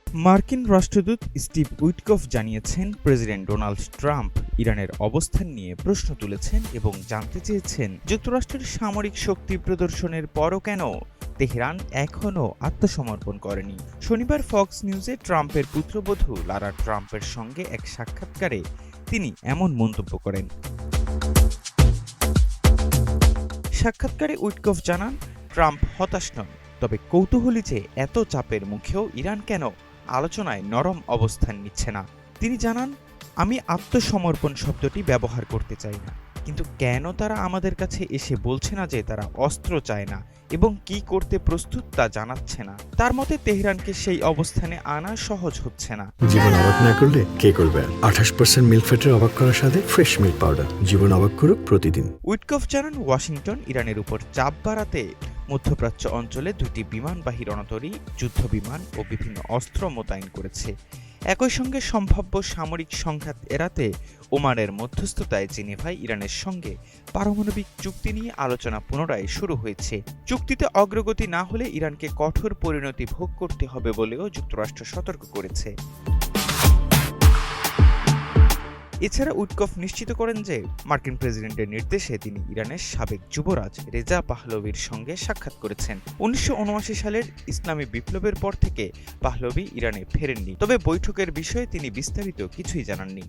মার্কিন রাষ্ট্রদূত Steve Witkoff জানিয়েছেন, প্রেসিডেন্ট ডোনাল্ড ট্রাম্প ইরানের অবস্থান নিয়ে প্রশ্ন তুলেছেন এবং জানতে চেয়েছেন যুক্তরাষ্ট্রের সামরিক শক্তি প্রদর্শনের পরও কেন তেহরান এখনও আত্মসমর্পণ করেনি। শনিবার ফক্স নিউজে ট্রাম্পের পুত্রবধূ লারা ট্রাম্পের সঙ্গে এক সাক্ষাৎকারে তিনি এমন মন্তব্য করেন। সাক্ষাৎকারে উইটকফ জানান, ট্রাম্প হতাশ নন, তবে কৌতূহলী যে এত চাপের মুখেও ইরান কেন আলোচনায় নরম অবস্থান নিচ্ছে না। তিনি জানান, আমি আত্মসমর্পণ শব্দটি ব্যবহার করতে চাই না, কিন্তু কেন তারা আমাদের কাছে এসে বলছে না যে তারা অস্ত্র চায় না এবং কি করতে প্রস্তুত তা জানাচ্ছে না। তার মতে তেহরানকে সেই অবস্থানে আনা সহজ হচ্ছে না। জীবন অবাক না করলে কে করবে? 28% মিল্ক ফ্যাটের অবাক করার সাথে ফ্রেশ মিল্ক পাউডার। জীবন অবাক করুক প্রতিদিন। উইটকফ জানান, ওয়াশিংটন ইরানের উপর চাপ বাড়াতে মধ্যপ্রাচ্য অঞ্চলে 2টি বিমানবাহী রণতরী, যুদ্ধ বিমান ও বিভিন্ন অস্ত্র মোতায়েন করেছে। একই সঙ্গে সম্ভাব্য সামরিক সংঘাত এড়াতে ওমানের মধ্যস্থতায় জেনেভায় ইরানের সঙ্গে পারমাণবিক চুক্তি নিয়ে আলোচনা পুনরায় শুরু হয়েছে। চুক্তিতে অগ্রগতি না হলে ইরানকে কঠোর পরিণতি ভোগ করতে হবে বলেও যুক্তরাষ্ট্র সতর্ক করেছে। এছাড়া উইটকফ নিশ্চিত করেন যে মার্কিন প্রেসিডেন্টের নির্দেশে তিনি ইরানের সাবেক যুবরাজ রেজা পাহলভির সঙ্গে সাক্ষাৎ করেছেন। 1979 সালের ইসলামী বিপ্লবের পর থেকে পাহলভি ইরানে ফেরেননি, তবে বৈঠকের বিষয়ে তিনি বিস্তারিত কিছুই জানাননি।